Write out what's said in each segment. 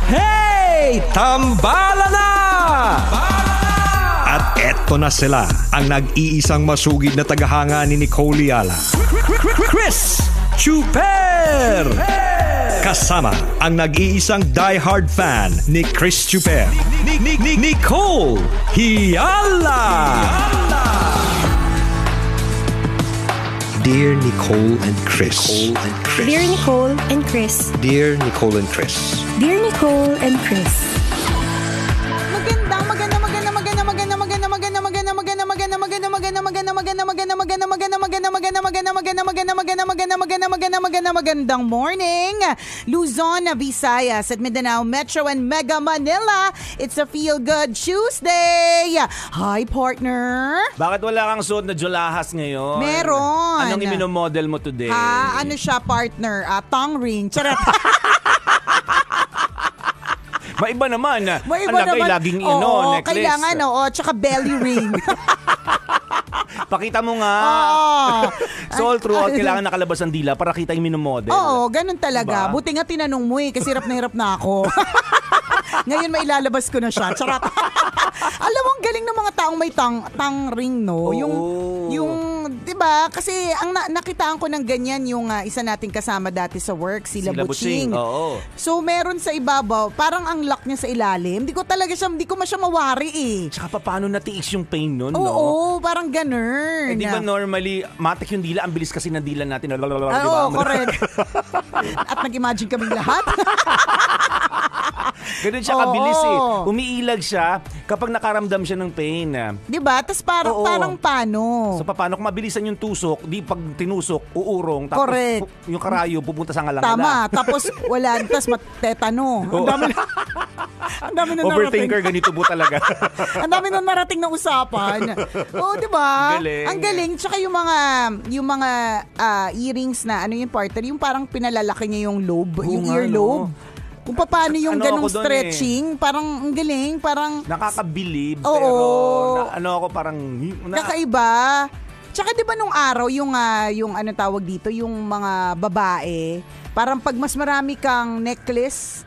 Hey! Tambala na! At eto na sila, ang nag-iisang masugid na tagahanga ni Nicole Yala. Chris Chuper! Kasama ang nag-iisang diehard fan ni Chris Chuper. Nicole Yala! Dear Nicole and Chris. Dear Nicole and Chris. Dear Nicole and Chris. Dear Nicole and Chris. Magandang morning, Luzon, Visayas at Mindanao Metro and Mega Manila. It's a Feel Good Tuesday. Hi, partner. Bakit wala kang suot na julahas ngayon? Meron. Anong iminomodel mo today? Ano siya, partner? Tongue ring. Charot. Maiba naman. Maiba naman. Laging necklace. Kailangan, tsaka belly ring. Pakita mo nga. So all throughout, kailangan nakalabas ang dila para kita yung minomodel. Oo, ganun talaga. Diba? Buti nga tinanong mo kasi hirap na ako. Ngayon mailalabas ko na siya. Charot. Alam mo, ang galing ng mga taong may tang ring, no? Yung 'di ba? Kasi ang nakitaan ko ng ganyan yung isa nating kasama dati sa work, si Labuching. Oo. So meron sa ibabaw, parang ang lock niya sa ilalim. Hindi ko siya mawari eh. Tsaka paano natiis yung pain nun, no? Oo, parang ganun. Di ba normally, matik yung dila, ang bilis kasi ng dila natin. Oo, correct. At nag-imagine kaming lahat. Ganun siya kabilis eh. Umiilag siya kapag nakaramdam siya ng pain. Diba? Tapos parang paano? So paano kung mabilisan yung tusok, di pag tinusok, uurong, tapos correct. Yung karayo pupunta sa ngalangala. Tama. Tapos wala, tapos matetano. Ang dami na overthinker, ganito po talaga. Ang dami na narating na usapan. Diba? Galing. Ang galing. Tsaka yung mga earrings na, yung partner, yung parang pinalalaki niya yung lobe, yung earlobe. Kung paano yung ganung stretching, parang ang galing, parang nakakabilib, pero ako parang kakaiba. Tsaka 'di ba nung araw yung tawag dito, yung mga babae, parang pag mas marami kang necklace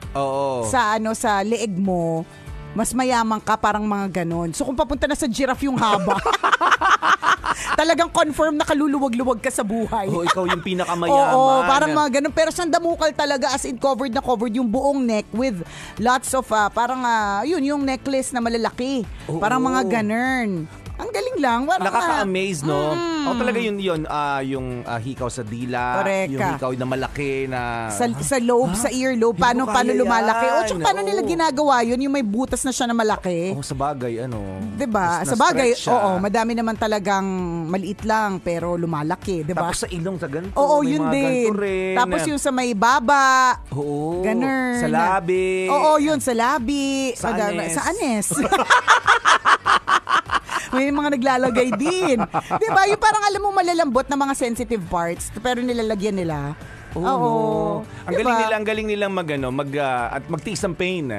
sa leeg mo, mas mayaman ka, parang mga ganon. So kung papunta na sa giraffe yung haba, talagang confirm na kaluluwag-luwag ka sa buhay. Ikaw yung pinakamayaman. Oo, parang mga ganun. Pero sandamukal talaga, as in covered yung buong neck with lots of, yung necklace na malalaki. Parang mga ganun. Ang galing lang. Nakaka-amaze, no? Talaga yung hikaw sa dila. Correct. Yung hikaw na malaki na sa lobe, sa earlobe, paano lumalaki. Tsaka paano nila ginagawa yun, yung may butas na siya na malaki. Sa bagay, diba? Sa bagay, madami naman talagang maliit lang, pero lumalaki, diba? Tapos sa ilong, sa ganito. Oo, yun din. Tapos yung sa may baba. Oo. Ganun. Sa labi. Oo, yun, sa labi. Sa anes. Sa anes. May mga naglalagay din. Diba? Yung parang alam mo malalambot na mga sensitive parts, pero nilalagyan nila. Oo. Ang galing nilang at magtiis ng pain.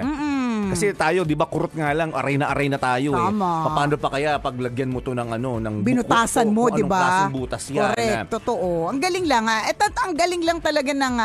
Kasi tayo, di ba, kurot nga lang, aray na tayo. Tama. Paano pa kaya paglagyan mo to ng binutasan mo, di ba? Anong klaseng butas yan? Correct, totoo. Ang galing lang ang galing lang talaga ng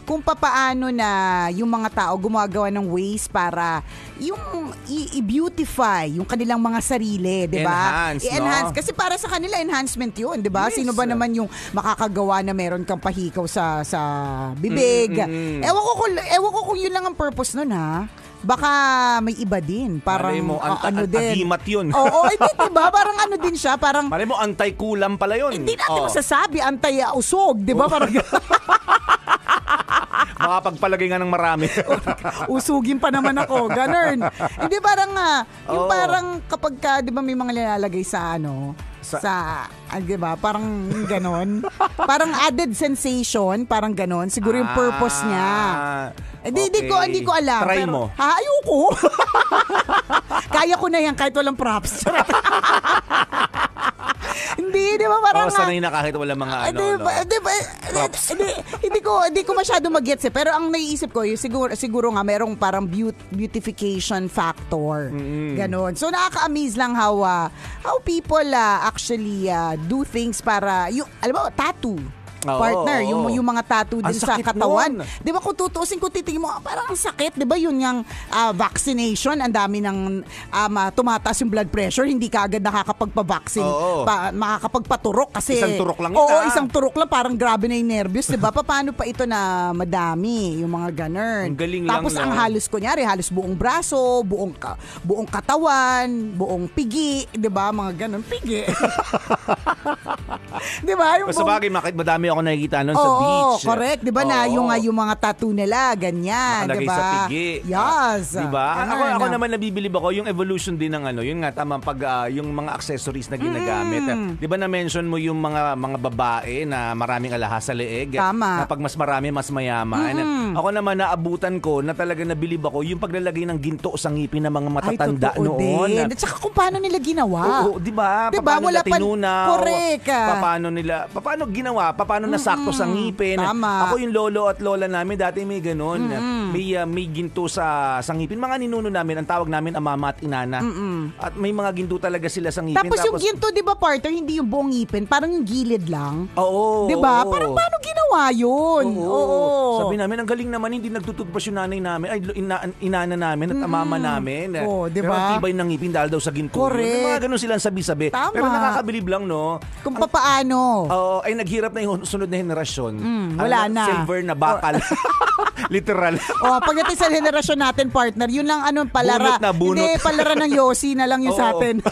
kung papaano na yung mga tao gumagawa ng ways para yung i-beautify yung kanilang mga sarili, di ba? I-enhance. Kasi para sa kanila, enhancement yun, di ba? Yes. Sino ba naman yung makakagawa na meron kang pahikaw sa bibig? Ewan ko kung yun lang ang purpose nun, ha? Baka may iba din. Parang mo, din. agimat yun. Oo, diba? Parang din siya. Parang, malay mo, anti-kulam pala yun. Hindi natin masasabi, anti-usog. Diba? Parang makapagpalagay nga ng marami. Usugin pa naman ako. Ganun. Hindi parang yung parang kapag ka, di ba may mga nilalagay sa di ba? Parang ganon. Parang added sensation, parang ganon. Siguro yung purpose niya. Hindi ko alam. Try pero, mo. Ayoko. Kaya ko na yan kahit walang props. Hindi, di ba parang sanay na kahit wala mga props. Hindi ko masyado mag-gets pero ang naiisip ko, yung siguro nga merong parang beautification factor. Ganon. So nakaka-amaze lang how people actually do things para, alam mo, tattoo. partner, yung mga tattoo din Ang sa sakit katawan. nun. 'Di ba kung tutuusin, kung titingin mo, parang ang sakit, 'di ba? Yun yung vaccination, ang dami ng tumataas yung blood pressure, hindi ka agad nakakapagpa-vaccine, Oo. makakapagpaturok kasi Isang turok lang yun, Oo, ah. isang turok lang, parang grabe na yung nervyos, 'di ba? Paano pa ito na madami yung mga ganun. Ang galing lang, Tapos no? ang halos kunyari, halos buong braso, buong katawan, buong pigi, 'di ba? Mga ganun, pigi. 'Di ba? Yung Sa bagay, madami ako nakikita nun sa beach. Correct. Di ba na yung mga tattoo nila, ganyan. Nakalagay Di ba? sa pigi. Yes. Di ba? Ganun, Ako naman nabibilib ako yung evolution din ng yun nga tama yung mga accessories na ginagamit. Di ba na-mention mo yung mga babae na maraming alahas sa leeg? Tama. Na pag mas marami, mas mayaman. Ako naman naabutan ko na talaga nabilib ako yung paglalagay ng ginto sa ngipin ng mga matatanda Ay, totoo noon. din. At saka kung paano nila ginawa. Oo, di ba? Di ba? Paano Wala nila tinunaw? Correct. Paano ginawa? Paano nasakto sa ngipin? Tama. Ako yung lolo at lola namin dati may ganun. May ginto sa ngipin. Mga ninuno namin, ang tawag namin mama at inana. At may mga ginto talaga sila sa ngipin. Tapos yung ginto, di ba, partner, hindi yung buong ngipin, parang yung gilid lang. Oo. Di ba? Oo. Parang paano ginawa yun? Oo. Sabi namin, ang galing naman, hindi nagtututbrush yung nanay namin, ay inana namin at mama namin. Oo, di Pero ba? ang tibay ng ngipin dahil daw sa ginto. Correct. May mga ganun silang sabi-sabi. Tama. Pero nakakabilib lang, no? Kung paano. Oo, ay naghirap na yung sunod na henerasyon. wala na. Silver na bakal. Literal. Pagdating sa henerasyon natin, partner, yun lang palara. Bunot na bunot. Hindi, palara ng Yossi na lang yung sa Oo. atin.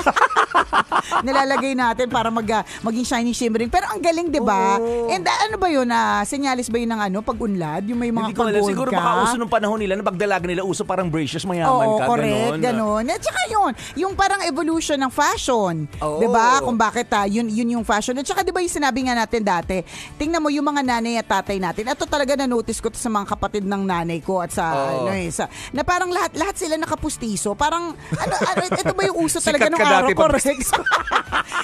Nilalagay natin para maging shiny shimmering. Pero ang galing, di ba? Oo. And ano ba yun? Senyalis ba yun ng pag-unlad? Yung may mga Hindi ko alam. pag-gold Siguro ka? baka uso nung panahon nila, na pagdalaga nila, uso parang braces, mayaman Oo, ka. correct, Ganon. ganon. At saka yun, yung parang evolution ng fashion. Oo. 'Di ba? Kung bakit yun yung fashion. At saka 'di ba yung sinabi nga natin dati, tingnan mo yung mga nanay at tatay natin. Ito talaga na-notice ko to sa mga kapatid ng nanay ko at sa Oo. na parang lahat sila nakapustiso. Parang ito ba yung uso talaga Sikat nung ka araw? dati pag- Correct.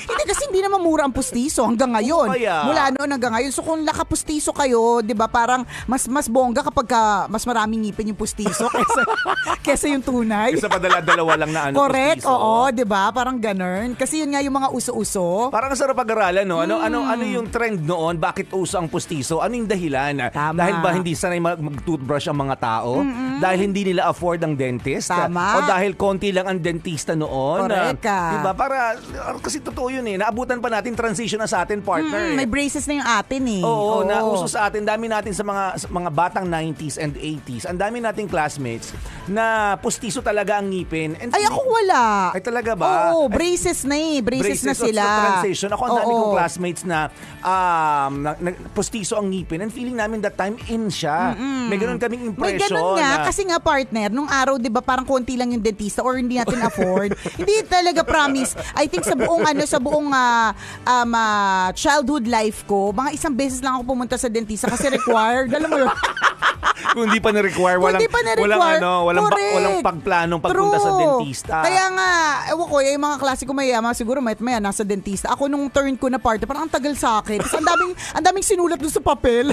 Hindi kasi hindi naman mura ang pustiso hanggang ngayon. Oo, kaya. Mula noon hanggang ngayon. So kung nakapustiso kayo, 'di ba, parang mas bongga kapag mas maraming ngipin yung pustiso kesa yung tunay. Isa pa dalawa lang na Correct, pustiso. oo, 'di ba? Parang ganun. Kasi yun nga yung mga uso-uso. Parang sarap pag-aralan, no? Ano yung trend noon? Bakit uso ang pustiso? Ano yung dahilan? Tama. Dahil ba hindi sanay mag-toothbrush ang mga tao? Dahil hindi nila afford ang dentist? Tama. O dahil konti lang ang dentista noon? Correct ka. Diba? Kasi totoo yun eh. Naabutan pa natin transition na sa atin, partner. May braces na yung atin eh. Oo, nauso sa atin. Dami natin sa mga batang 90s and 80s. Ang dami nating classmates na pustiso talaga ang ngipin. And Ay, ako wala. Ay, talaga ba? Oo, braces na eh. Braces na sila. So transition. Ako, ang dami Oo. kong classmates na pustiso ang ngipin. And feeling namin that time in siya. May ganun kaming May impression. ganun nga, kasi nga partner, nung araw, di ba, parang konti lang yung dentista or hindi natin afford. Hindi talaga, promise. I think sa buong childhood life ko, mga isang beses lang ako pumunta sa dentista kasi required. Alam mo yun? Kung hindi pa na-require, walang pagplanong pagpunta sa dentista. Kaya nga, ewan ko, yung mga klase ko mayama, siguro maya nasa dentista. Ako nung turn ko na partner, parang ang tagal sa akin. Tapos ang daming sinulat doon sa papel.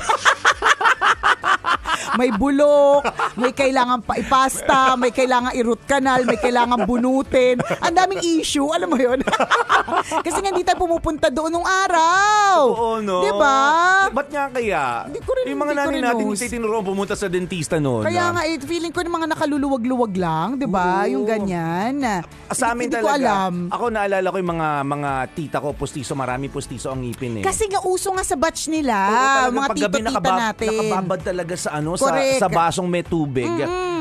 May bulok, may kailangan pa ipasta, may kailangan i-root canal, may kailangan bunutin. Ang daming issue, alam mo yun? Kasi nga hindi tayo pumupunta doon nung araw. Oo, no? Diba? Ba't nga kaya? Hindi ko rin- yung mga hindi ko nanay rin natin, knows. hindi tinuruan pumunta sa dentista noon. Kaya nga, feeling ko ng mga nakaluluwag-luwag lang, di ba? Oo. Yung ganyan. Sa amin Hindi talaga. ko alam. Ako naalala ko yung mga tita ko, pustiso, marami pustiso ang ngipin eh. Kasi nga uso nga sa batch nila, Oo, talagang mga paggabi tito-tita natin. nakababad talaga sa Correct. sa basong may tubig.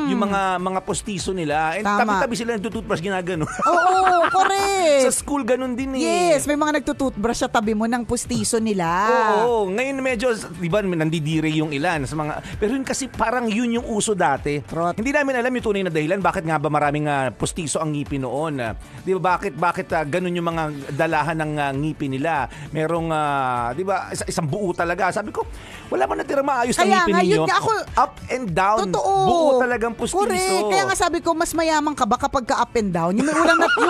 Yung mga postiso nila. And Tama. tabi-tabi sila nagtututbrush, ginagano. Oo, correct. Sa school ganun din eh. Yes, may mga nagtututbrush sa tabi mo ng pustiso nila. Oo, ngayon medyo, di ba, nandidire yung ilan sa mga, pero yun kasi parang yun yung uso dati. Trot. Hindi namin alam yung tunay na dahilan bakit nga ba maraming pustiso ang ngipin noon. Di ba, bakit ganun yung mga dalahan ng ngipin nila. Merong, di ba, isang buo talaga. Sabi ko, wala ba natira maayos ang Kaya ngipin nga, ninyo? yun nga ako, Up and down. Totoo. Buo talagang pustiso. Correct. Kaya nga sabi ko, mas mayaman ka ba kapag ka up and down? Yung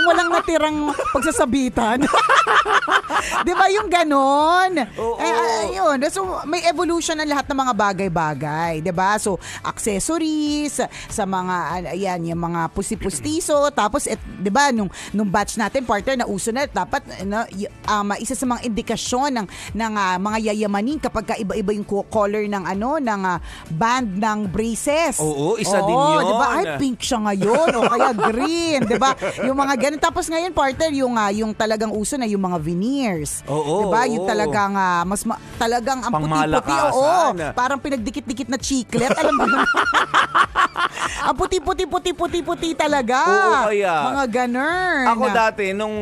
walang natirang pagsasabitan. Di ba yung ganon? Oo. Ayun. So, may evolution ng lahat ng mga bagay-bagay. Di ba? So, accessories, sa mga, ayan, yung mga pusti-pustiso. Tapos, di ba, nung batch natin, partner, na uso na, dapat, isa sa mga indikasyon ng mga yayamanin kapag iba-iba yung color ng band ng braces. Oo, isa din yun. Di ba? Ay, pink siya ngayon. O kaya green. Di ba? Yung mga ganun. Tapos ngayon, partner, yung talagang uso na yung mga veneers. Oo. Di ba? Yung talagang, talagang ang puti-puti. Oo. Parang pinagdikit-dikit na chiclet. Alam mo na. Ang puti-puti talaga. Oo, kaya. Mga ganun. Ako dati, nung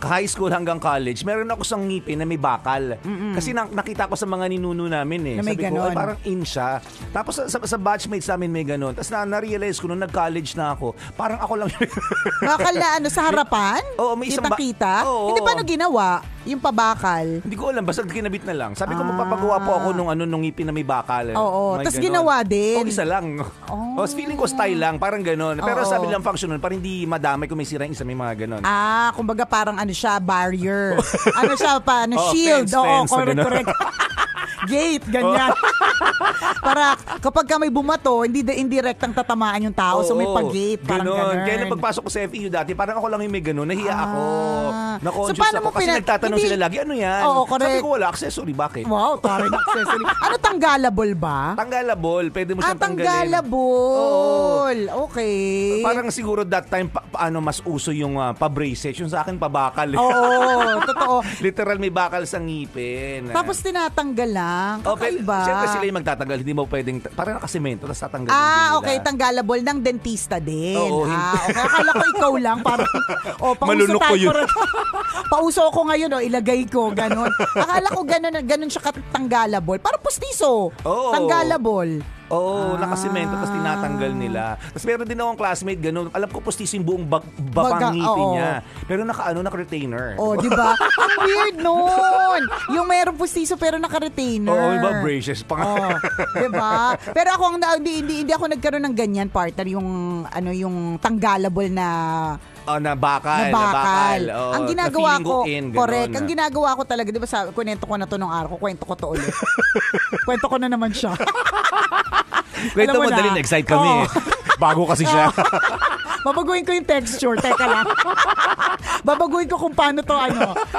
high school hanggang college, meron ako sang ngipin na may bakal. Kasi nakita ko sa mga ninuno namin Na may Sabi ko, ganon. ay, parang in siya. Tapos sa batchmates namin may ganon. Tapos na-realize ko nung nag-college na ako, parang ako lang Bakal na sa harapan? Oo, may isang Kita-kita? Oo. Hindi, paano ginawa? Yung pabakal? Hindi ko alam, basta kinabit na lang. Sabi ko, magpapagawa po ako nung ngipin na may bakal. Oo, May tas ganon. ginawa din. O, isa lang. Oh. Feeling ko style lang, parang ganon. Pero Oo. sabi lang function nun, parang hindi madamay kung may sira yung isa, may mga ganon. Kumbaga parang siya, barrier. Siya pa, Oo, shield. fence, ganun. Correct. Gate, ganyan. Para kapag ka may bumato, hindi direktang tatamaan yung tao. So may pag-gate, parang ganun. Kaya nung pagpasok ko sa FEU dati, parang ako lang yung may ganon. Nahiya ako. Na-conscious So, paano ako. mo Kasi nagtatanong sila lagi, ano yan? Oo, correct. Sabi ko, wala accessory. Bakit? Wow, taring accessory. Tanggalable ba? Tanggalable. Pwede mo siyang tanggalin. Tanggalable. Okay. Parang siguro that time, mas uso yung pa-braces. Yung sa akin, pabakal. Oo, totoo. Literal may bakal sa ngipin. Tapos tinatanggal lang. Kakaiba. Siyempre sila yung magtatanggal. Hindi mo pwedeng, parang nakasemento, tapos tatanggalin din nila. Okay. Tanggalable ng dentista din. Oo, Okay. Akala ko ikaw lang. Parang, pauso Malunok ko tayo. yun. Pauso ko ngayon, ilagay ko. Ganon. Akala ko ganon siya tanggalable. Parang pustiso. Oo. Tanggalable. Oo, nakasemento, tapos tinatanggal nila. Tapos meron din akong classmate, ganun. Alam ko pustiso yung buong babang ngipin niya. Pero naka-retainer. Oh, di ba? Ang weird nun. Yung meron pustiso pero naka-retainer. Oo, iba braces pa nga. Di ba? Pero ako hindi ako nagkaroon ng ganyan, partner, yung tanggalable na Na bakal. Oo, Ang ginagawa na feeling ko, in, ganun. correct. Ang ginagawa ko talaga, di ba, kwento ko na to nung araw ko, kwento ko to ulit. Kwento ko na naman siya. Kwento mo, Alam mo na. dali, excite kami. Bago kasi siya. Babaguhin ko yung texture. Teka lang. Babaguhin ko kung paano to,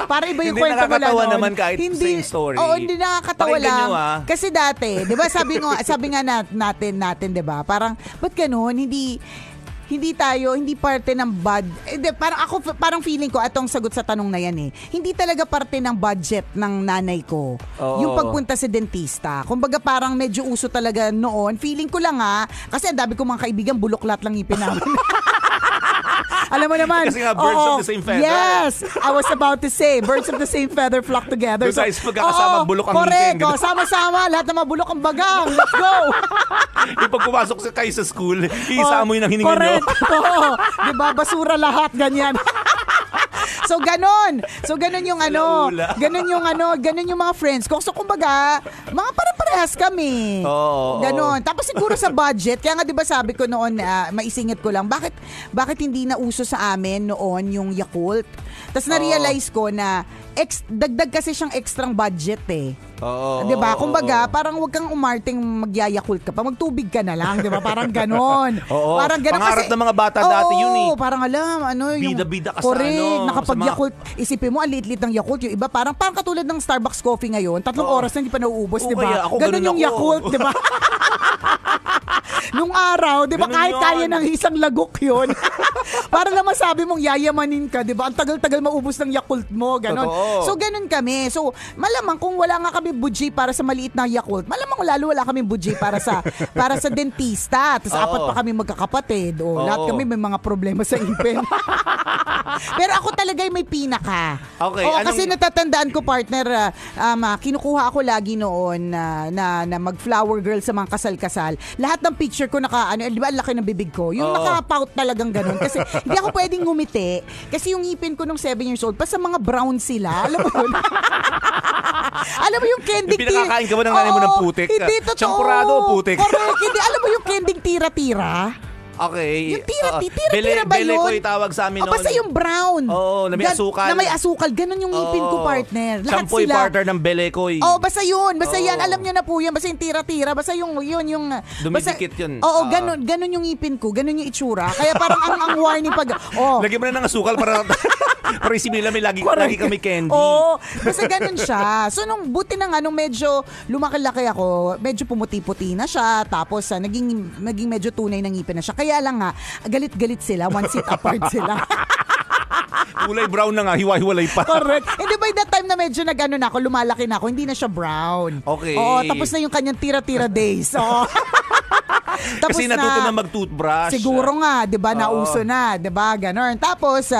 para iba yung Hindi kwento mo lang. nakakatawa naman kahit same story. Oo, hindi nakakatawa Pakinggan lang. nyo, Kasi dati, di ba, sabi nga natin, di ba, parang, ba't ganun, hindi parte ng parang feeling ko, atong sagot sa tanong na yan hindi talaga parte ng budget ng nanay ko. Oo. Yung pagpunta sa dentista. Kumbaga parang medyo uso talaga noon. Feeling ko lang kasi ang dami ko mga kaibigan, buloklat lang ngipin namin. Alam mo naman. Kasi nga, birds of the same feather. Yes! I was about to say, birds of the same feather flock together. Doon tayo sa pagkakasama, bulok ang correct. ngipin. Sama-sama, lahat ng mga bulok ang bagang. Let's go! Yung pag pumasok kayo sa school, iisa-amoy ng hininga nyo. Correct. Oo. Diba? Basura lahat, ganyan. So, ganon yung ganon yung mga friends ko. So, kumbaga, mga pare-parehas kami. Oo. Ganon. Tapos siguro sa budget, kaya nga 'di ba sabi ko noon, maisingit ko lang, bakit hindi na uso sa amin noon yung Yakult? Tapos na-realize ko na dagdag kasi siyang extrang budget Oo. 'Di ba? Kumbaga, parang wag kang umarting magyayakult ka pa, magtubig ka na lang, 'di ba? Parang ganon. Oo. Parang ganon Pangarap ng mga bata dati yun parang alam, yung bida-bida ka sa correct, sa nakapag-Yakult. Isipin mo, ang liit-liit ng Yakult. Yung iba, parang katulad ng Starbucks coffee ngayon. 3 oras na hindi pa nauubos, Oo, di ba? kaya ako, Ganun ganun yung ako. Yakult, di ba? Nung araw, di ba, Ganun kahit yun. kaya ng isang lagok yun. Para naman sabi mong yayamanin ka, di ba? Ang tagal-tagal maubos ng Yakult mo, ganon. Totoo. So, ganun kami. So, malamang kung wala nga kami budget para sa maliit na Yakult, malamang lalo wala kami budget para sa dentista. Tapos Oo. 4 pa kami magkakapatid. Oo. Lahat kami may mga problema sa ipin. Pero ako talaga may pinaka. Okay, Oo, kasi natatandaan ko, partner, kinukuha ako lagi noon na mag-flower girl sa mga kasal-kasal. Lahat ng picture ko di ba, ang laki ng bibig ko. Yung Oo. naka-pout talagang ganun. Kasi hindi ako pwedeng ngumiti. Kasi yung ngipin ko nung 7 years old, pa sa mga brown sila. Alam mo yun? Alam mo yung kending Yung pinakakain ka ba ng nanay mo ng putik? Hindi, totoo. Champurado o putik? Correct. Hindi, alam mo yung kending tira-tira? Okay. Yung tira-tira ba Bele yun? ko itawag sa amin noon. Basta yung brown. Oo, na may asukal. Na may asukal. Ganon yung ngipin ko, partner. Lahat Champoy sila. partner ng Belekoy. Basta yun. Basta yan. Alam nyo na po yan. Basta yung tira-tira. Basta yung dumidikit yun. Oo, ganon yung ngipin ko. Ganon yung itsura. Kaya parang ang warning pag... Lagyan mo na ng asukal para isipin nila may lagi kami candy. Basta ganon siya. So nung buti na nga, nung medyo lumaki-laki ako, medyo pumuti-puti na siya. Tapos naging medyo tunay na ngipin na siya. Kaya lang nga, galit-galit sila. One seat apart sila. Kulay brown na nga, hiwa-hiwalay pa. Correct. Hindi by that time na medyo na ako, lumalaki na ako, hindi na siya brown. Okay. Oo, tapos na yung kanyang tira-tira days. Oo. Tapos kasi natuto na mag-toothbrush. Siguro nga, 'di ba, nauso na, 'di ba? Ganon. Tapos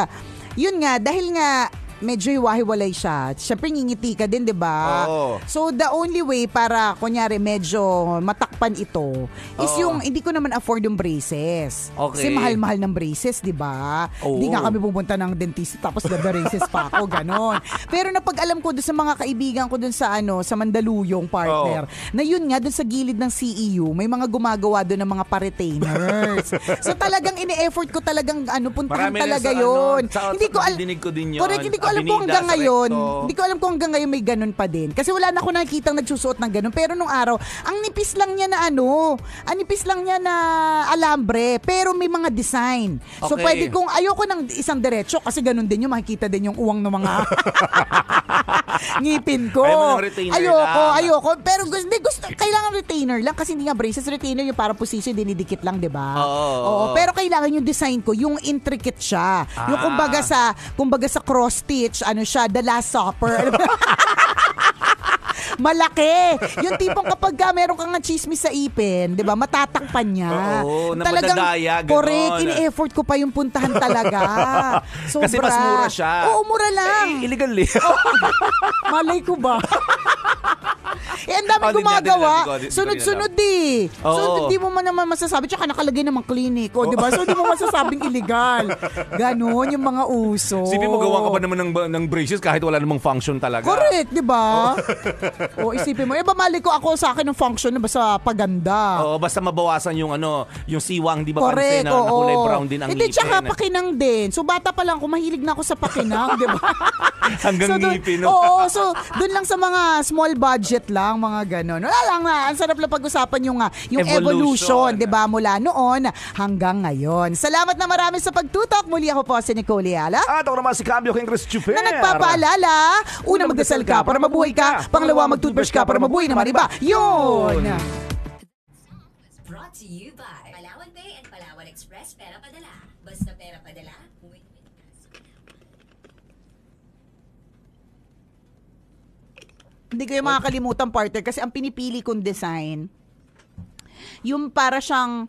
yun nga, dahil nga medyo hiwa-hiwalay siya. Siyempre, ngingiti ka din, di ba? So, the only way para, kunyari, medyo matakpan ito is yung, hindi ko naman afford yung braces. Okay. Kasi mahal-mahal ng braces, di ba? Hindi nga kami pupunta ng dentist tapos braces pa ako, ganon. Pero napag-alam ko doon sa mga kaibigan ko doon sa, sa Mandaluyong, partner, na yun nga, doon sa gilid ng CEU, may mga gumagawa doon ng mga pa-retainers. So, talagang ini-effort ko talagang, puntahan marami talaga sa, yun. Hindi ko dinig ko din yun. Correct, hindi ko alam kung hanggang ngayon. Hindi ko alam kung hanggang ngayon may ganun pa din. Kasi wala na ako nakikitang nagsusuot ng ganun. Pero nung araw, ang nipis lang niya na ang nipis lang niya na alambre. Pero may mga design. So pwede kong, ayoko ng isang diretso kasi ganun din yung makikita din yung uwang ng mga ngipin ko. Ayoko. Pero gusto, kailangan retainer lang kasi hindi nga braces, retainer yung para position, dinidikit lang, di ba? Oo. Pero kailangan yung design ko, yung intricate siya. Yung kumbaga sa cross stitch, siya, The Last Supper. Malaki. Yung tipong kapag meron kang chismis sa ipin, 'di ba? Matatakpan niya. Oo, na madadaya, gano'n. Correct, in-effort ko pa yung puntahan talaga. Sobra. Kasi mas mura siya. Oo, mura lang. Illegal eh. Malay ko ba? Ang dami gumagawa. Sunod-sunod eh. So, hindi mo man naman masasabi. Tsaka nakalagay namang clinic. O, diba? So, hindi mo masasabing illegal. Ganon yung mga uso. Isipin mo, gawa ka pa naman ng braces kahit wala namang function talaga. Correct, di ba? O, isipin mo. Bamali ko ako sa akin ng function na basta paganda. Oo, basta mabawasan yung yung siwang, di ba? Correct, pansin na kulay brown din ang ngipin. Hindi, tsaka pakinang din. So, bata pa lang ako, mahilig na ako sa pakinang, di ba? Hanggang ngipin, no? Oo, so, dun lang sa mga small budget lang, mga ganon. Wala lang na, ang sarap lang pag-usapan yung evolution, di ba? Mula noon hanggang ngayon. Salamat na marami sa pagtutok. Muli ako po si Nicole Yala. At ako naman si Cambio King Chris Chuper. Na nagpapaalala, una magdasal ka para mabuhay ka, pangalawa mag-toothbrush ka para mabuhay naman iba. Yun! Brought to you by Palawan Pay and Palawan Express Pera Padala. Basta pera padala, win-win. Hindi ko yung makakalimutan, partner, kasi ang pinipili kong design, yung para siyang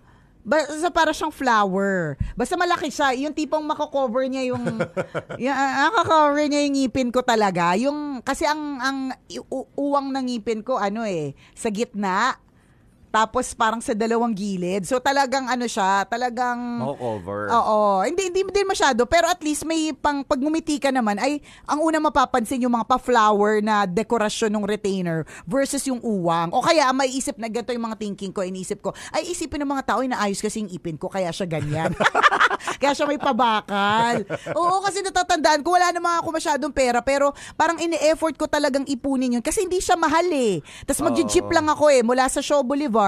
flower. Basta malaki siya. Yung tipong makakover niya yung makakover niya yung ngipin ko talaga. Kasi ang uwang ng ngipin ko, sa gitna. Tapos parang sa dalawang gilid. So talagang siya, talagang cover. Oo, hindi din masyado, pero at least may pag ngumiti ka naman ay ang una mapapansin yung mga pa-flower na dekorasyon ng retainer versus yung uwang. O kaya may isip na ganito yung mga thinking ko, iniisip ko, ay isipin ng mga tao inaayos kasi yung ipin ko kaya siya ganyan. Kaya siya may pabakal. Oo, kasi natatandaan ko wala naman ako masyadong pera, pero parang ini-effort ko talagang ipunin yun kasi hindi siya mahal eh. Tapos magji-jeep lang ako mula sa Shaw Boulevard.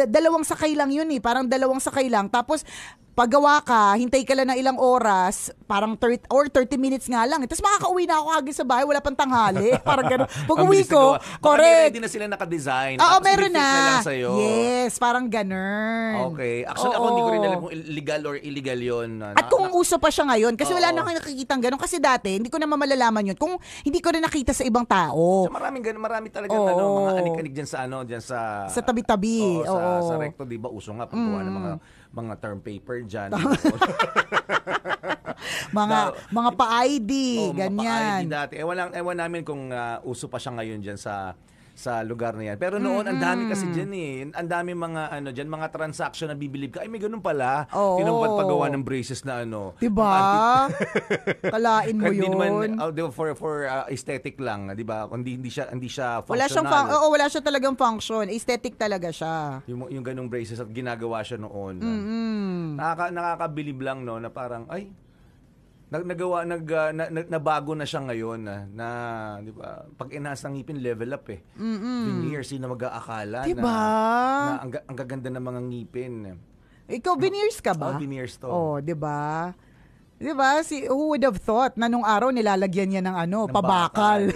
Dalawang sakay lang yun parang dalawang sakay lang. Tapos paggawa ka, hintay ka lang ng ilang oras, parang 30 minutes nga lang. Tapos makakauwi na ako agad sa bahay, wala pang tanghali. Parang gano'n. Pag uwi ko, correct. Ready na sila naka-design. Oo, meron na. Na lang sa'yo. Yes, parang gano'n. Okay. Actually, ako hindi ko rin alam kung legal or illegal yun. At kung uso pa siya ngayon, kasi wala na akong nakikita gano'n. Kasi dati, hindi ko na malalaman yun. Kung hindi ko rin nakita sa ibang tao. So, marami talaga mga anik-anik dyan sa tabi-tabi. Sa recto, di ba? Uso nga pagkuha ng mga term paper dyan. mga pa-ID, ganyan. Pa-ID dati. Ewan namin kung uso pa siya ngayon dyan sa sa lugar na yan. Pero noon, ang dami kasi dyan eh. Ang dami mga mga transaction na bibilib ka. Ay, may ganun pala. Oo. Pagawa ng braces na Diba? Kalain mo Hindi yun. naman, for aesthetic lang, di ba? Hindi siya Wala siyang functional. wala siya talagang function. Aesthetic talaga siya. Yung ganung braces at ginagawa siya noon. Nakakabilib lang no na parang nabago na siya ngayon na di ba? Pag enhance ng ngipin, level up eh. Veneers, sino mag-aakala Diba? na ang gaganda ng mga ngipin. Ikaw, veneers ka ba? Veneers to. Oh, di ba? Di ba? Who would have thought na nung araw nilalagyan niya ng pabakal.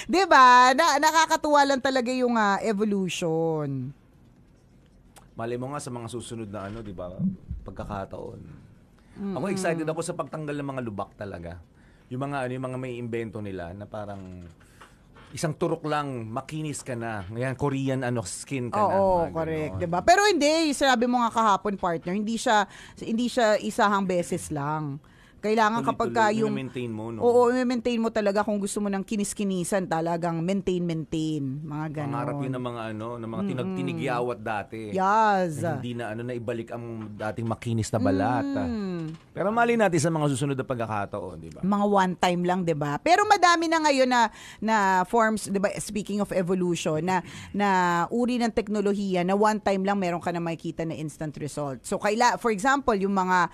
Di ba? Nakakatuwa lang talaga yung evolution. Malay mo nga sa mga susunod na di ba? Pagkakataon. Ako excited ako sa pagtanggal ng mga lubak talaga. Yung mga may invento nila na parang isang turok lang, makinis ka na. Ngayon, Korean skin ka na. Oo, correct. Diba? Pero hindi, sabi mo nga kahapon, partner, hindi siya isahang beses lang. Kailangan kapag yung maintain mo, no? Oo, i-maintain mo talaga kung gusto mo ng kinis-kinisan, talagang maintain, mga ganon. Pangarap yun ng mga tinigyawat dati. Yes. Na hindi na ibalik ang dating makinis na balat. Pero mali natin sa mga susunod na pagkakataon, di ba? Mga one time lang, 'di ba? Pero madami na ngayon na forms, 'di ba? Speaking of evolution, na uri ng teknolohiya na one time lang meron ka na makikita na instant result. So for example, yung mga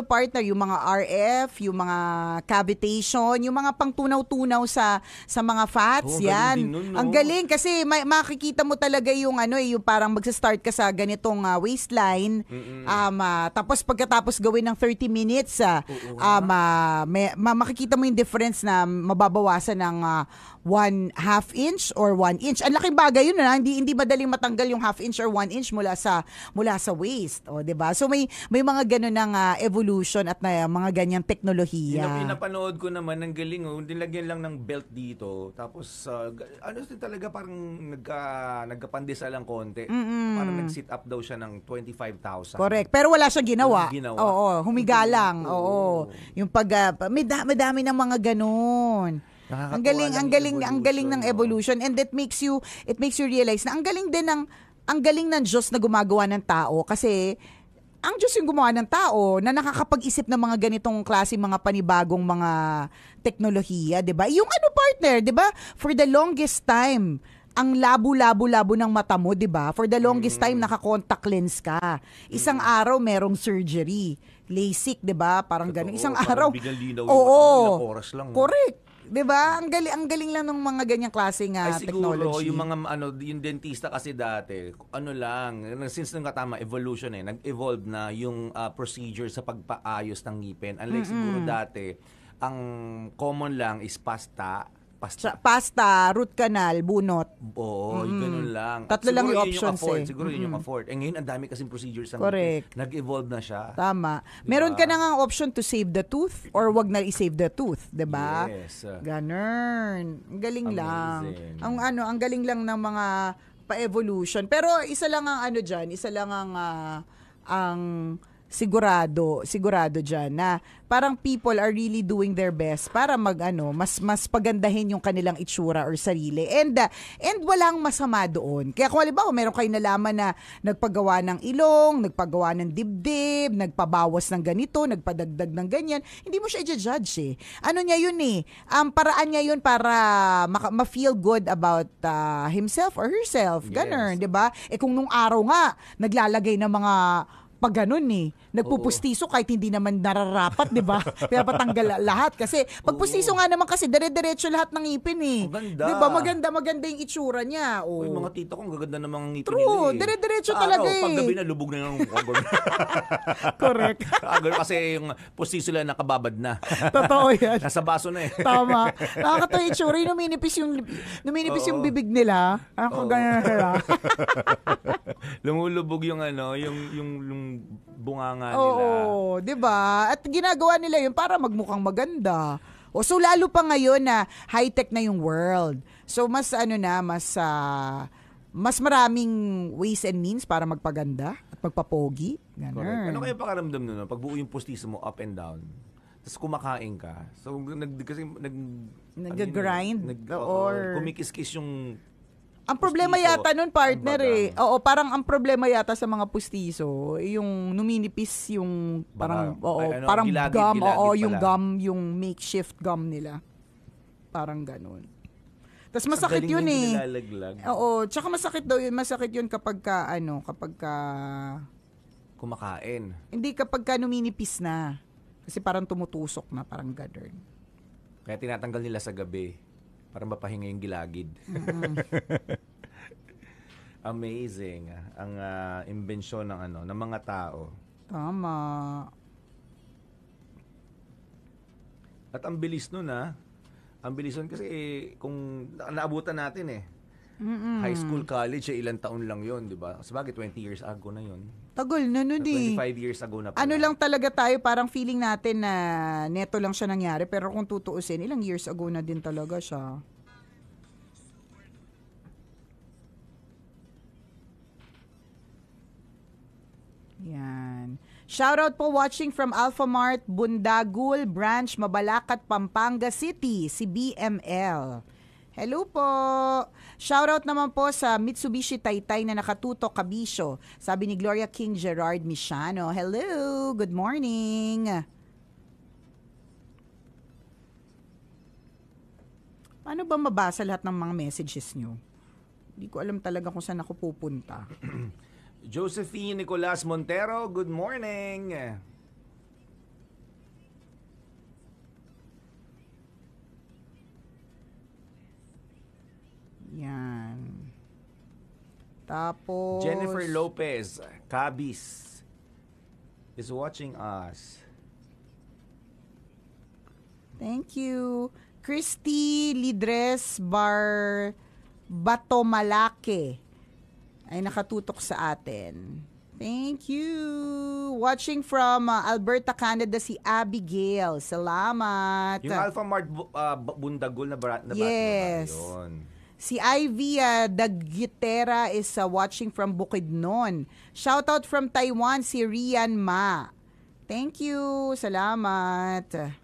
partner, yung mga RF, yung mga cavitation, yung mga pangtunaw-tunaw sa mga fats, yan. Nun, no? Ang galing kasi makikita mo talaga yung yung parang magsa-start ka sa ganitong waistline. Tapos pagkatapos gawin ng 30 minutes, makikita mo yung difference na mababawasan ng 1/2 inch or 1 inch. Ang laking bagay yun na hindi madaling matanggal yung 1/2 inch or 1 inch mula sa waist, 'di ba? So may mga ganun ng evolution at mga ganyang teknolohiya. Yung pinapanood ko naman, ang galing, nilagyan lang ng belt dito. Tapos, talaga parang nagkapandesa lang konti. Parang nag-sit up daw siya ng 25,000. Correct. Pero wala siyang ginawa. Oo, humiga lang. Oo. Yung madami ng mga ganun. Ang galing ng evolution, and it makes you realize na ang galing ng Diyos na gumagawa ng tao, kasi ang Diyos yung gumawa ng tao na nakakapag-isip ng mga ganitong klase, mga panibagong mga teknolohiya, 'di ba? Yung partner, 'di ba? For the longest time, ang labo-labo ng mata mo, 'di ba? For the longest time naka-contact lens ka. Isang araw merong surgery, LASIK, 'di ba? Parang ganun. Isang araw. Ilang oras lang. Correct. 'Di ba? Ang galing lang ng mga ganyang klase nga technology. Siguro yung mga yung dentista kasi dati, since nung katama evolution nag-evolve na yung procedure sa pagpaayos ng ngipin. Unlike siguro dati, ang common lang is pasta, root canal, bunot. Oo, ganun lang. Tatlo lang yung options Siguro yun yung afford. Ngayon, ang dami kasing procedures ang correct. Nag-evolve na siya. Tama. Diba? Meron ka na nga option to save the tooth or wag na i-save the tooth, 'di ba? Yes. Ganun. Ang galing lang. Amazing. Ang galing lang ng mga pa-evolution. Pero isa lang ang ang sigurado diyan na parang people are really doing their best para mas pagandahin yung kanilang itsura or sarili, and walang masama doon. Kaya kung halimbawa meron kayo nalaman na nagpagawa ng ilong, nagpagawa ng dibdib, nagpabawas ng ganito, nagpadagdag ng ganyan, hindi mo siya i-judge niya yun paraan niya yun para ma-feel good about himself or herself. Ganun, 'di ba? Kung nung araw nga naglalagay ng mga pag ganun nagpupustiso kahit hindi naman nararapat, 'di ba? Kaya patanggal lahat kasi pag pustiso nga naman kasi dire-diretso lahat ng ngipin Maganda. 'Di ba? Maganda yung itsura niya. Uy, mga tito ko, ang gaganda ng mga ngipin True, nila. dire-diretso talaga Pag gabi na, lubog na yung correct. Kasi yung pustiso lang nakababad na. Totoo yan. Nasa baso na Tama. Nakakatawa yung itsura. Numinipis yung bibig nila. Ako ganyan nila. Lumulubog yung yung bunganga nila. Oo, 'di ba? At ginagawa nila 'yun para magmukhang maganda. So lalo pa ngayon na high-tech na yung world. So mas mas maraming ways and means para magpaganda at magpapogi. Ganun. Correct. Ano kaya pakaramdam nun? Pag buo yung pustiso mo up and down. tapos kumakain ka. So, Nag-grind or kumikis-kis yung ang problema pustiso, yata nun, partner kumbaga. Oo, parang ang problema yata sa mga pustiso, yung numinipis yung parang, parang gum, yung pala. gum, yung makeshift gum nila. Parang ganun. Tapos masakit Ang galing yun yung nilalaglag. Oo, tsaka masakit yun kapag ka, Kumakain. hindi kapag ka numinipis na. Kasi parang tumutusok na, parang ganun. Kaya tinatanggal nila sa gabi para mapahinga yung gilagid. Amazing ang imbensyon ng mga tao. Tama. At ang bilis nun Ang bilis nun kasi kung naabutan natin high school, college, ilang taon lang yon, di ba? Sabagay, 20 years ago na yon. Tagal na nun 25 years ago na pala. Ano lang talaga tayo, parang feeling natin na neto lang siya nangyari. Pero kung tutuusin, ilang years ago na din talaga siya. Yan. Shoutout po watching from Alpha Mart, Bundagul, Branch, Mabalacat, Pampanga City, si BML. Hello po. Shoutout naman po sa Mitsubishi Taytay na nakatutok Kabisyo. Sabi ni Gloria King Gerard Misiano. Hello, good morning. Paano ba mabasa lahat ng mga messages nyo? Hindi ko alam talaga kung saan ako pupunta. Josephine Nicolas Montero, good morning. Yan. Tapos Jennifer Lopez, Cabis, is watching us. Thank you. Christy Lidres Batomalake ay nakatutok sa atin. Thank you. Watching from Alberta, Canada, si Abigail. Salamat. Yung Alpha Mart Bundagul na yes. yun. Si Ivy Daggitera is watching from Bukidnon. Shoutout from Taiwan, si Rian Ma. Thank you. Salamat.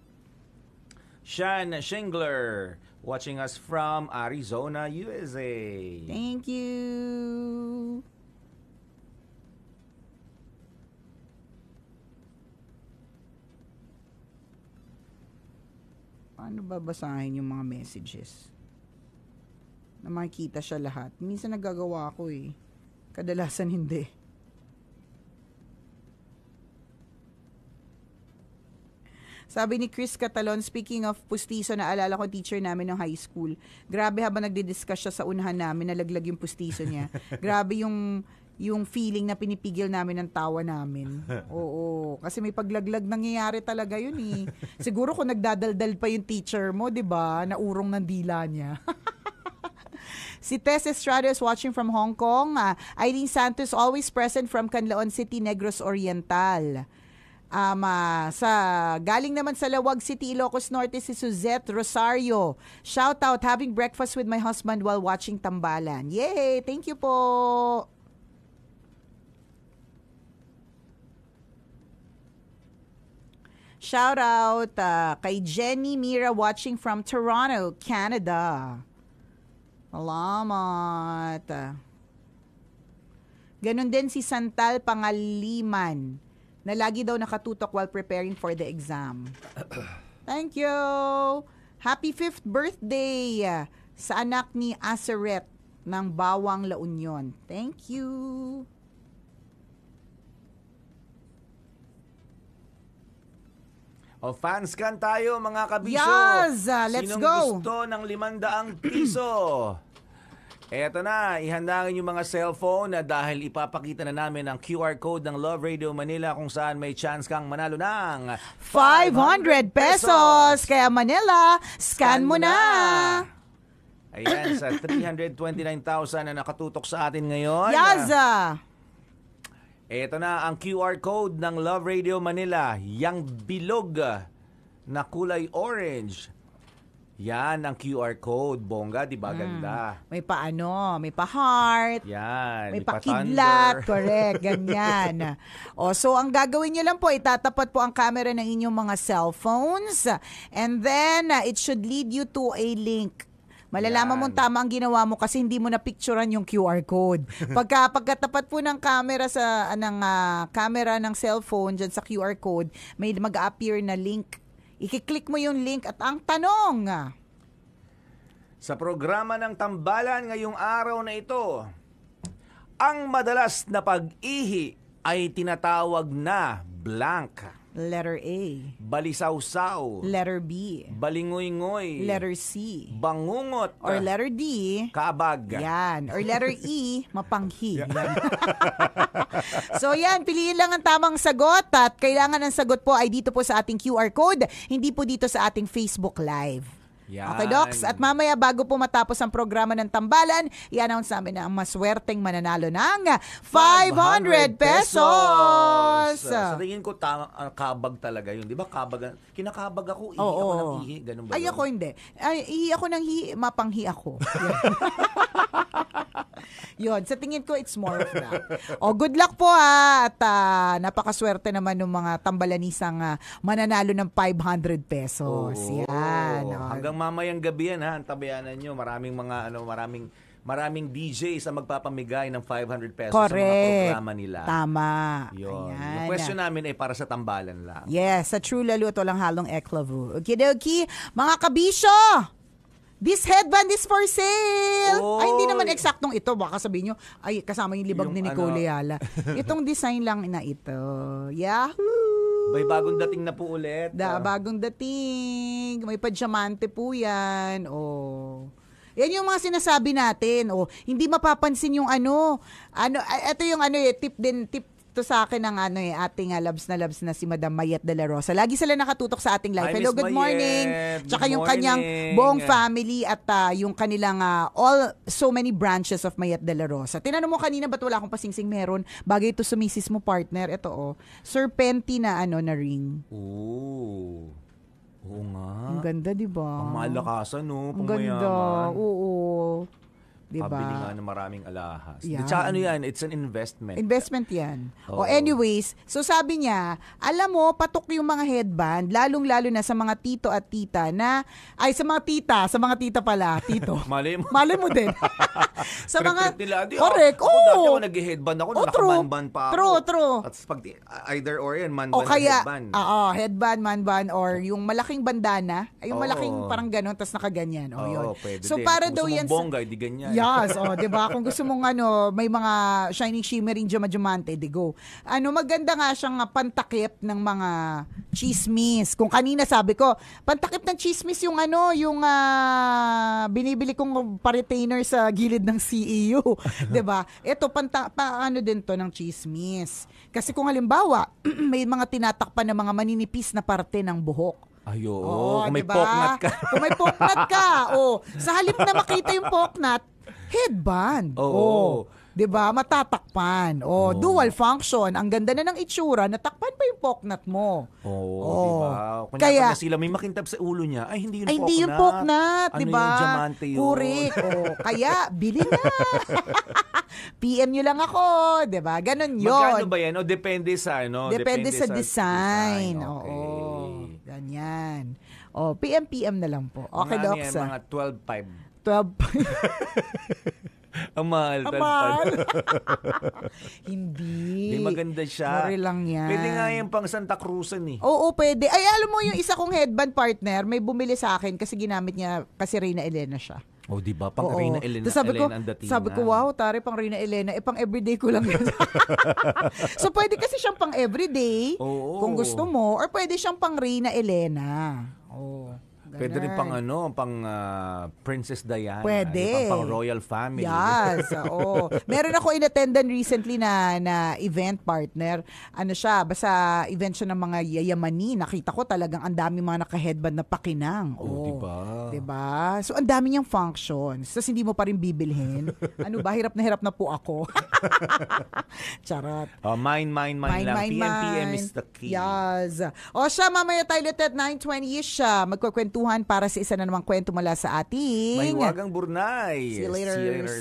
Shan Shingler, watching us from Arizona, USA. Thank you. Paano babasahin yung mga messages? Na makikita siya lahat. Minsan nagagawa ko Kadalasan hindi. Sabi ni Chris Catalon, speaking of pustiso, naalala ko teacher namin ng high school. Grabe, habang nagdi-discuss siya sa unahan namin, nalaglag yung pustiso niya. Grabe yung feeling na pinipigil namin ng tawa namin. Oo, kasi may paglaglag nangyayari talaga yun Siguro kung nagdadaldal pa yung teacher mo, 'di ba? Naurong ng dila niya. Si Tess Estrada is watching from Hong Kong. Irene Santos, always present from Canlaon City, Negros Oriental. Galing naman sa Lawag City, Ilocos Norte, si Suzette Rosario. Shout out, having breakfast with my husband while watching Tambalan. Yay! Thank you po! Shout out kay Jenny Mira watching from Toronto, Canada. Salamat. Ganon din si Santal Pangaliman na lagi daw nakatutok while preparing for the exam. Thank you. Happy 5th birthday sa anak ni Aseret ng Bawang La Union. Thank you. O fans can tayo mga kabisyo. Yes! Let's Sinong go! gusto ng 500 piso? Eto na, ihandangin yung mga cellphone dahil ipapakita na namin ang QR code ng Love Radio Manila kung saan may chance kang manalo ng 500 pesos! Kaya Manila, scan mo na! Ayan, sa 329,000 na nakatutok sa atin ngayon. Yaza! Ito na ang QR code ng Love Radio Manila. Yang bilog na kulay orange. Yan, ang QR code. Bongga, di ba? Ganda. May may pa-heart, Yan. may pa-thunder. pakidlat, correct, ganyan. So ang gagawin nyo lang po, itatapat po ang camera ng inyong mga cellphones and then it should lead you to a link. Malalaman mo tama ang ginawa mo kasi hindi mo na picturean yung QR code. Pagkatapat po ng camera camera ng cellphone diyan sa QR code, may mag-appear na link. I-click mo yung link at ang tanong, Sa programa ng Tambalan ngayong araw na ito, ang madalas na pag-ihi ay tinatawag na blank. letter A, Balisawsaw. letter B, Balingoy-ngoy. letter C, Bangungot. or letter D, Kabag. yan. Or letter E, mapanghi. Yan. So yan, piliin lang ang tamang sagot at kailangan ng sagot po ay dito po sa ating QR code, hindi po dito sa ating Facebook Live. Yan. Okay, Docs? At mamaya bago po matapos ang programa ng Tambalan, i-announce namin na ang maswerteng mananalo ng 500 pesos. Sa tingin ko, kabag talaga yun. Di ba kabag? Kinakabag ako, ihi Oo. ako ng ihi. Ganun ba Ay, yun? ako hindi. Ay, ihi ako ng mapanghi ako. Yun, sa tingin ko, it's more of that. Good luck po at napakaswerte naman ng mga tambalanisang mananalo ng 500 pesos. Oo. Yan. Hanggang mamayang gabi yan, ha? Ang tabayanan nyo. Maraming DJs ang magpapamigay ng 500 pesos sa mga Correct. programa nila. Tama. Yun. Ayan. Yung question namin ay para sa tambalan lang. Yes, sa True Lalo at walang halong eklavu. Okidoki, mga kabisyo! This headband is for sale! Oy! Ay, hindi naman eksaktong ito. Baka sabihin nyo, ay, kasama yung libag Yung ni Nicole Ayala. Itong design lang na ito. Yahoo! May bagong dating na po ulit. Bagong dating. May padyamante po yan. Yan yung mga sinasabi natin. Hindi mapapansin yung ito yung tip to sa akin ng ating labs na si Madam Mayet de la Rosa. Lagi sila nakatutok sa ating live. Hi, Hello, Miss good Mayet. morning. Tsaka Good yung kanyang morning. buong family at yung kanilang so many branches of Mayet de la Rosa. Tinanong mo kanina ba't wala akong pasingsing meron? Bagay ito sa misis mo partner. Ito serpenti na na ring. Oo nga. Ang ganda, di ba? Ang malakasan, no? Ang ganda. Oo. Diba? Pabili nga ng maraming alahas. Yan. Tsaka yan, it's an investment. Investment yan. Oo. Anyways, so sabi niya, alam mo, patok yung mga headband, lalong-lalo na sa mga tito at tita sa mga tita pala, tito. Malay mo. Malay mo din. Sa mga, nila. correct, Ako dati oo. ako nag-headband ako, True. nakamanban pa ako. True. At pag either or yan, manban O kaya, headband. headband, manban, or yung malaking bandana, yung Oo. malaking parang ganon, tas nakaganyan. Yun. Pwede So din. para Kung daw gusto yan mong bongga, di ganyan. Yes, 'di ba? Kung gusto mong may mga shining shimmering diamante, di go. Maganda nga siyang pantakip ng mga chismis. Kung kanina sabi ko, pantakip ng chismis yung binibili kong pa-retainer sa gilid ng CEU, 'di ba? Ito din to ng chismis. Kasi kung halimbawa, may mga tinatakpan ng mga maninipis na parte ng buhok. Kung may diba? poknat ka. Kung may poknat ka, sa halip na makita yung poknat, headband. Oo. 'Di ba? Matatakpan. Dual function. Ang ganda na ng itsura, natakpan pa yung poknat mo. Diba? Kaya sila may makintab sa ulo niya, ay hindi yun ay, poknat. hindi yung poknat, Ano 'di ba? yung diamante yun? Correct. Kaya bili na. PM nyo lang ako, 'di ba? Ganon 'yon. Magkano ba yan? Depende sa Depende sa design. Okay. Oo. Ganyan. PM na lang po. Okay, Mga ano Docs. yan, mga 12.5. 12. Ang mahal. Mahal. Hindi. Hindi maganda siya. Mura lang yan. Pwede nga yan pang Santa Cruzan eh. Oo, pwede. Ay, alam mo yung isa kong headband partner, may bumili sa akin kasi ginamit niya, kasi Reyna Elena siya. Di ba? Pang Oo. Reyna Elena, Tapos Elena ang datingan. sabi ko, wow, tare, pang Reyna Elena. Pang everyday ko lang yun. So, pwede kasi siyang pang everyday, Oo. kung gusto mo, or pwede siyang pang Reyna Elena. Pwede rin pang Princess Diana. Pwede. Pang royal family. Yes, oo. Meron ako inattendan recently na event partner. Basta event siya ng mga yayamani. Nakita ko talagang ang dami mga naka-headband na pakinang. Diba? Diba? So, ang dami niyang functions. Tapos hindi mo pa rin bibilhin. Hirap na po ako. Charot. Mine lang. PM is the key. Yes. Siya, mamaya tayo at 9:20 siya. Magkukwentuhan kwentuhan para sa isa na namang kwento mula sa ating Mahiwagang Burnay. See you later. See you later.